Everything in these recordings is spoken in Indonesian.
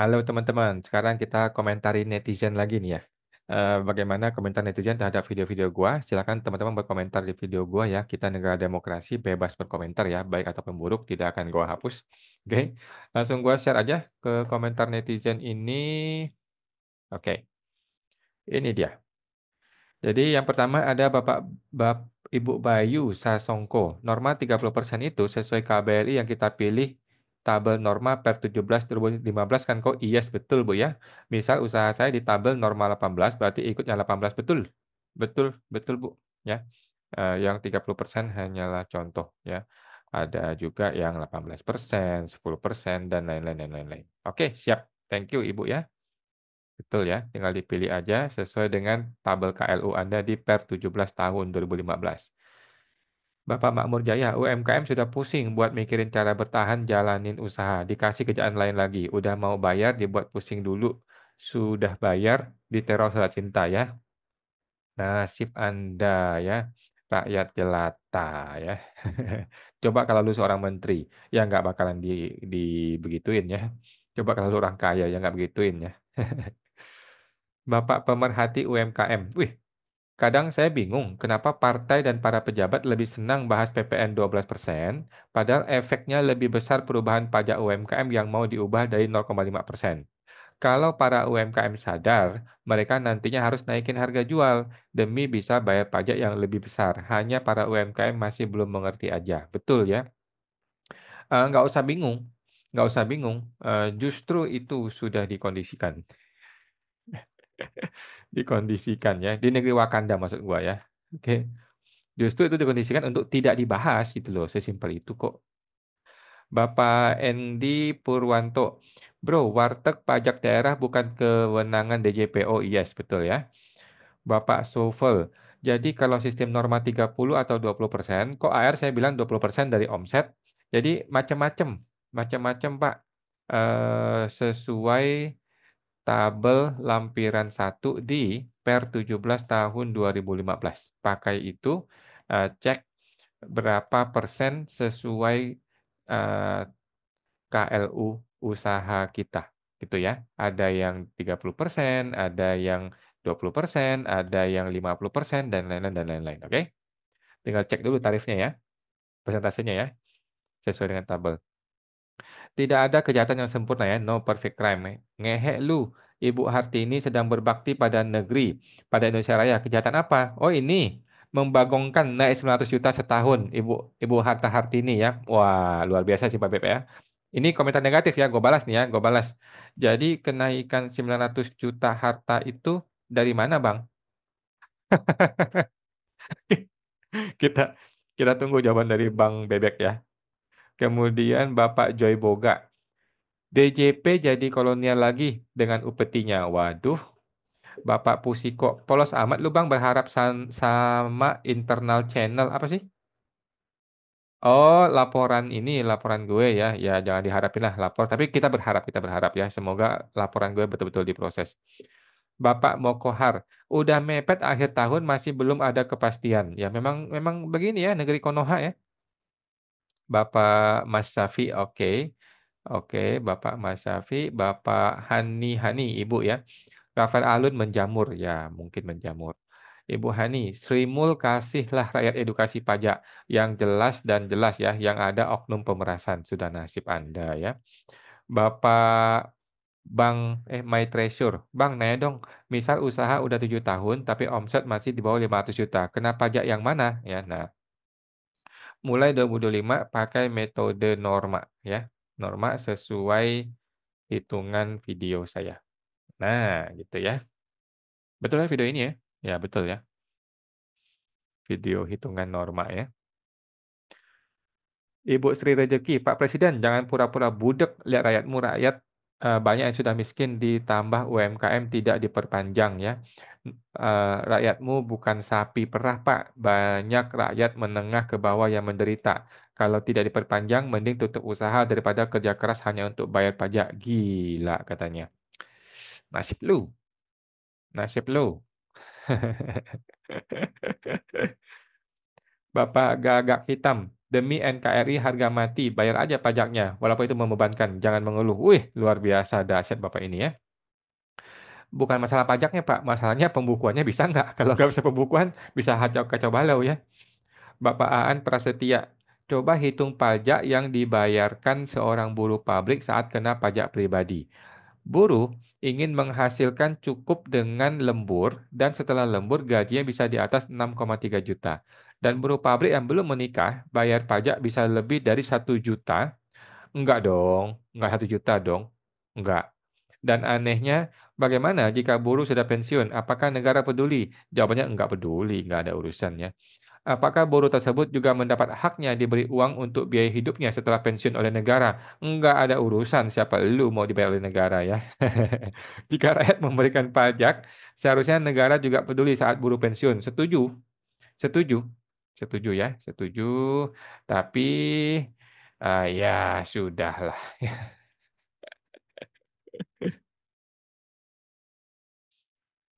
Halo teman-teman, sekarang kita komentarin netizen lagi nih ya. Bagaimana komentar netizen terhadap video-video gua? Silakan teman-teman berkomentar di video gua ya. Kita negara demokrasi, bebas berkomentar ya, baik ataupun buruk, tidak akan gua hapus. Oke, langsung gua share aja ke komentar netizen ini. Oke, ini dia. Jadi yang pertama ada Ibu Bayu Sasongko. Norma 30% itu sesuai KBRI yang kita pilih tabel norma per 17 2015 kan kok yes betul Bu ya. Misal usaha saya di tabel norma 18 berarti ikutnya 18 betul. Betul, betul Bu ya. Yang 30% hanyalah contoh ya. Ada juga yang 18%, 10% dan lain-lain dan lain-lain. Oke, siap. Thank you Ibu ya. Betul ya, tinggal dipilih aja sesuai dengan tabel KLU Anda di per 17 tahun 2015. Bapak Makmur Jaya, UMKM sudah pusing buat mikirin cara bertahan jalanin usaha. Dikasih kerjaan lain lagi. Udah mau bayar, dibuat pusing dulu. Sudah bayar, diteror surat cinta ya. Nasib Anda ya, rakyat jelata ya. Coba kalau lu seorang menteri, ya nggak bakalan begituin ya. Coba kalau lu orang kaya, ya nggak begituin ya. Bapak pemerhati UMKM. Wih, kadang saya bingung kenapa partai dan para pejabat lebih senang bahas PPN 12%, padahal efeknya lebih besar perubahan pajak UMKM yang mau diubah dari 0,5%. Kalau para UMKM sadar, mereka nantinya harus naikin harga jual demi bisa bayar pajak yang lebih besar. Hanya para UMKM masih belum mengerti aja. Betul ya? Nggak usah bingung. Nggak usah bingung. Justru itu sudah dikondisikan. Dikondisikan ya. Di negeri Wakanda maksud gua ya. Oke. Justru itu dikondisikan untuk tidak dibahas gitu loh, sesimpel itu kok. Bapak Endi Purwanto, Bro, warteg pajak daerah bukan kewenangan DJPO, yes, betul ya. Bapak Sovel, jadi kalau sistem norma 30 atau 20%, kok AR saya bilang 20% dari omset, jadi macam-macam Pak. Sesuai tabel lampiran 1 di per 17 tahun 2015. Pakai itu, cek berapa persen sesuai eh, KLU usaha kita, gitu ya. Ada yang 30%, ada yang 20%, ada yang 50%, dan lain-lain, dan lain-lain. Oke? Tinggal cek dulu tarifnya ya, persentasenya ya, sesuai dengan tabel. Tidak ada kejahatan yang sempurna ya, no perfect crime. Ngehe lu, Ibu Hartini sedang berbakti pada negeri, pada Indonesia Raya. Kejahatan apa? Oh ini, membagongkan naik 900 juta setahun, Ibu Harta Hartini ya. Wah, luar biasa sih Pak BP ya. Ini komentar negatif ya, gue balas nih ya, gue balas. Jadi kenaikan 900 juta harta itu dari mana Bang? Kita kita tunggu jawaban dari Bang Bebek ya. Kemudian Bapak Joy Boga. DJP jadi kolonial lagi dengan upetinya. Waduh, Bapak Pusiko. Polos amat lu Bang berharap sama internal channel apa sih? Oh, laporan gue ya. Ya jangan diharapin lah lapor. Tapi kita berharap ya. Semoga laporan gue betul-betul diproses. Bapak Mokohar, udah mepet akhir tahun masih belum ada kepastian. Ya memang memang begini ya negeri Konoha ya. Bapak Mas Safi, oke. Oke, Bapak Mas Safi, Bapak Hani, Ibu ya. Rafael Alun menjamur, ya mungkin menjamur. Ibu Hani, Sri Mul kasihlah rakyat edukasi pajak yang jelas dan jelas ya, yang ada oknum pemerasan. Sudah nasib Anda ya. Bapak My Treasure. Bang, nanya dong, misal usaha udah 7 tahun, tapi omset masih di bawah 500 juta. Kena pajak yang mana? Ya, nah, mulai 2025 pakai metode norma ya. Norma sesuai hitungan video saya. Nah, gitu ya. Betul ya video ini ya? Ya, betul ya. Video hitungan norma ya. Ibu Sri Rejeki, Pak Presiden, jangan pura-pura budek lihat rakyatmu, rakyat banyak yang sudah miskin ditambah UMKM tidak diperpanjang ya. Rakyatmu bukan sapi perah, Pak. Banyak rakyat menengah ke bawah yang menderita. Kalau tidak diperpanjang, mending tutup usaha daripada kerja keras hanya untuk bayar pajak. Gila katanya. Nasib lu, nasib lu. Bapak Gagak Hitam. Demi NKRI harga mati, bayar aja pajaknya, walaupun itu membebankan, jangan mengeluh. Wih, luar biasa dahsyat Bapak ini ya. Bukan masalah pajaknya Pak, masalahnya pembukuannya bisa nggak? Kalau nggak bisa pembukuan, bisa kacau kacau balau ya. Bapak Aan Prasetya, coba hitung pajak yang dibayarkan seorang buruh pabrik saat kena pajak pribadi. Buruh ingin menghasilkan cukup dengan lembur dan setelah lembur gajinya bisa di atas 6,3 juta. Dan buruh pabrik yang belum menikah bayar pajak bisa lebih dari 1 juta. Enggak dong, enggak 1 juta dong. Enggak. Dan anehnya, bagaimana jika buruh sudah pensiun? Apakah negara peduli? Jawabannya enggak peduli, enggak ada urusannya. Apakah buruh tersebut juga mendapat haknya diberi uang untuk biaya hidupnya setelah pensiun oleh negara? Enggak ada urusan siapa lu mau dibayar oleh negara ya. Jika rakyat memberikan pajak, seharusnya negara juga peduli saat buruh pensiun. Setuju, setuju, setuju ya, setuju. Tapi ya sudahlah.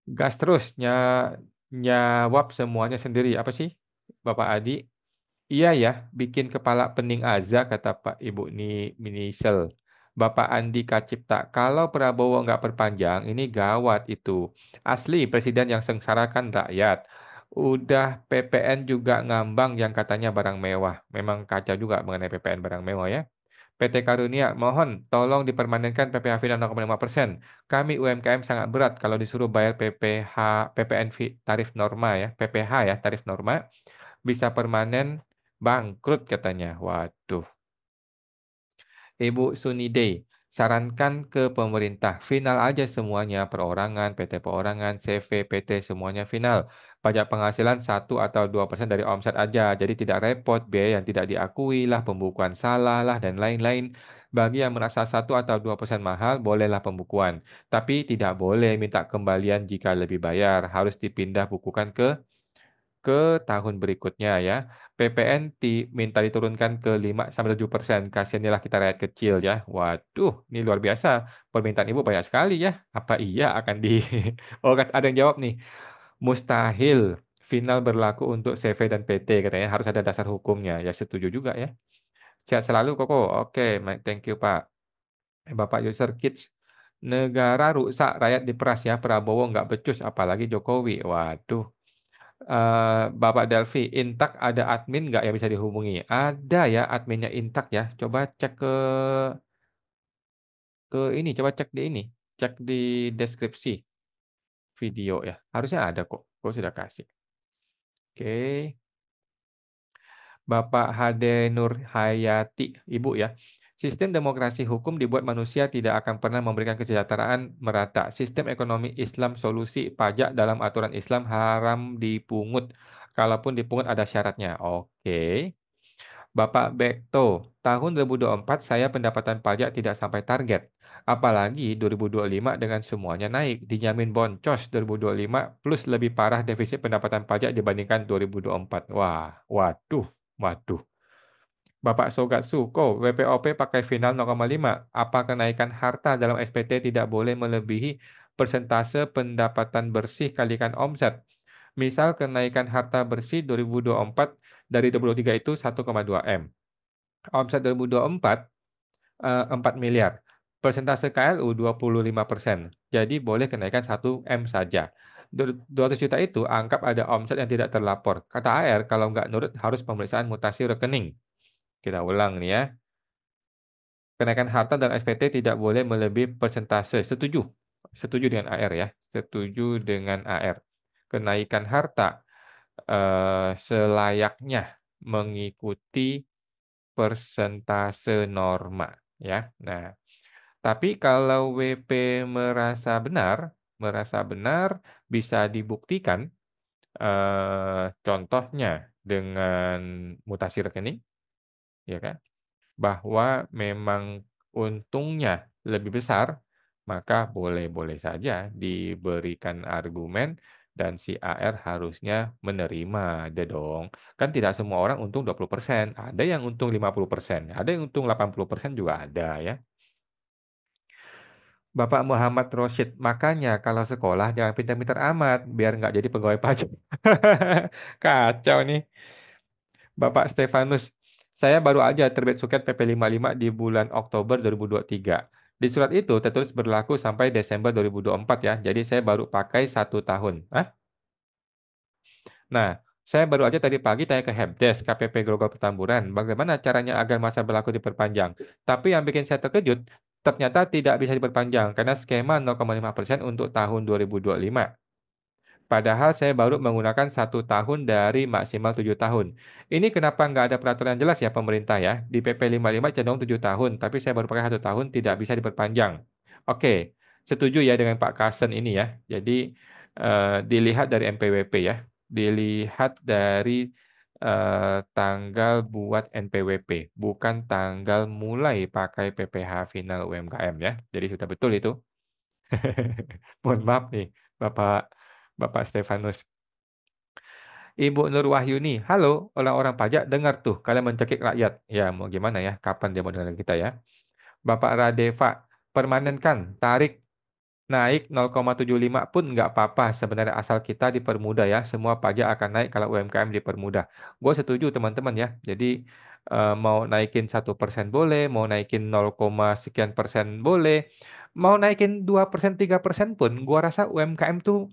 Gas terus nyawab semuanya sendiri. Apa sih, Bapak Adi? Iya ya, bikin kepala pening aja kata Pak Ibu Minisel. Bapak Andi Kacipta, kalau Prabowo nggak perpanjang, ini gawat itu. Asli presiden yang sengsarakan rakyat. Udah PPN juga ngambang yang katanya barang mewah. Memang kacau juga mengenai PPN barang mewah ya. PT Karunia, mohon tolong dipermanenkan PPh Final 0,5%. Kami UMKM sangat berat kalau disuruh bayar PPh, PPN tarif norma ya, PPh ya, tarif norma bisa permanen bangkrut katanya. Waduh. Ibu Sunidei, sarankan ke pemerintah, final aja semuanya, perorangan, PT perorangan, CV, PT, semuanya final. Pajak penghasilan 1 atau 2% dari omset aja, jadi tidak repot, biaya yang tidak diakui lah, pembukuan salah lah, dan lain-lain. Bagi yang merasa 1 atau 2% mahal, bolehlah pembukuan. Tapi tidak boleh minta kembalian jika lebih bayar, harus dipindah bukukan ke tahun berikutnya ya. PPN minta diturunkan ke 5 sampai 7%. Kasianilah kita rakyat kecil ya. Waduh, ini luar biasa. Permintaan Ibu banyak sekali ya. Apa iya akan di Oh, ada yang jawab nih. Mustahil final berlaku untuk CV dan PT katanya harus ada dasar hukumnya. Ya setuju juga ya. Sehat selalu Koko. Oke, thank you Pak. Bapak User Kids. Negara rusak, rakyat diperas ya. Prabowo nggak becus, apalagi Jokowi. Waduh. Bapak Delvi, Intak ada admin nggak yang bisa dihubungi? Ada ya adminnya Intak ya. Coba cek ke ini, coba cek di ini, cek di deskripsi video ya. Harusnya ada kok. Gue sudah kasih. Oke, Bapak Hade Nur Hayati, Ibu ya. Sistem demokrasi hukum dibuat manusia tidak akan pernah memberikan kesejahteraan merata. Sistem ekonomi Islam solusi pajak dalam aturan Islam haram dipungut. Kalaupun dipungut ada syaratnya. Oke. Bapak Bekto, tahun 2024 saya pendapatan pajak tidak sampai target. Apalagi 2025 dengan semuanya naik, dijamin boncos 2025 plus lebih parah defisit pendapatan pajak dibandingkan 2024. Wah, waduh, waduh. Bapak Sogatsuko, WPOP pakai final 0,5. Apa kenaikan harta dalam SPT tidak boleh melebihi persentase pendapatan bersih kalikan omset? Misal kenaikan harta bersih 2024 dari 2023 itu 1,2 M. Omset 2024 4 miliar. Persentase KLU 25%. Jadi boleh kenaikan 1 M saja. 200 juta itu anggap ada omset yang tidak terlapor. Kata AR, kalau nggak nurut harus pemeriksaan mutasi rekening. Kita ulang nih ya. Kenaikan harta dan SPT tidak boleh melebihi persentase. Setuju. Setuju dengan AR ya. Setuju dengan AR. Kenaikan harta selayaknya mengikuti persentase norma ya. Nah, tapi kalau WP merasa benar bisa dibuktikan contohnya dengan mutasi rekening ya kan, bahwa memang untungnya lebih besar, maka boleh-boleh saja diberikan argumen dan si AR harusnya menerima deh dong. Kan tidak semua orang untung 20%, ada yang untung 50%, ada yang untung 80% juga ada ya. Bapak Muhammad Rosyid, makanya kalau sekolah jangan pintar-pintar amat, biar nggak jadi pegawai pajak. Kacau nih. Bapak Stefanus, Saya baru aja terbit suket PP55 di bulan Oktober 2023. Di surat itu tertulis berlaku sampai Desember 2024 ya, jadi saya baru pakai 1 tahun. Hah? Nah, saya baru aja tadi pagi tanya ke Helpdesk KPP Grogol Petamburan, bagaimana caranya agar masa berlaku diperpanjang. Tapi yang bikin saya terkejut, ternyata tidak bisa diperpanjang karena skema 0,5% untuk tahun 2025. Padahal saya baru menggunakan 1 tahun dari maksimal 7 tahun. Ini kenapa nggak ada peraturan jelas ya pemerintah ya? Di PP 55 cenderung 7 tahun, tapi saya baru pakai 1 tahun tidak bisa diperpanjang. Oke, setuju ya dengan Pak Carsten ini ya. Jadi dilihat dari NPWP ya, dilihat dari tanggal buat NPWP, bukan tanggal mulai pakai PPh final UMKM ya. Jadi sudah betul itu. Mohon maaf nih, Bapak Bapak Stefanus. Ibu Nur Wahyuni, halo, orang-orang pajak dengar tuh, kalian mencekik rakyat. Ya, mau gimana ya, kapan dia mau dengar kita ya. Bapak Radeva, permanenkan, tarik naik 0,75 pun nggak apa-apa sebenarnya asal kita dipermudah ya. Semua pajak akan naik kalau UMKM dipermudah. Gue setuju teman-teman ya. Jadi mau naikin 1% boleh, mau naikin 0, sekian persen boleh, mau naikin 2%, 3% pun, gua rasa UMKM tuh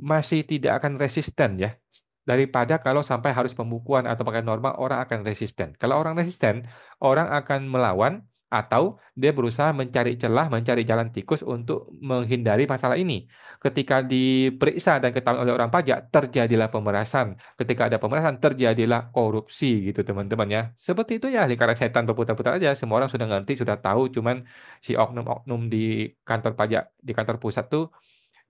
masih tidak akan resisten ya. Daripada kalau sampai harus pembukuan atau pakai norma, orang akan resisten. Kalau orang resisten, orang akan melawan atau dia berusaha mencari celah, mencari jalan tikus untuk menghindari masalah ini. Ketika diperiksa dan ketahuan oleh orang pajak, terjadilah pemerasan. Ketika ada pemerasan, terjadilah korupsi gitu teman-teman ya. Seperti itu ya, lingkaran setan berputar-putar aja. Semua orang sudah ngerti, sudah tahu, cuman si oknum-oknum di kantor pajak, di kantor pusat tuh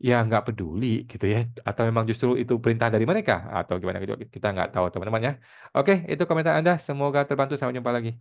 ya nggak peduli gitu ya, atau memang justru itu perintah dari mereka atau gimana gitu kita nggak tahu teman-teman ya. Oke, itu komentar Anda, semoga terbantu, sampai jumpa lagi.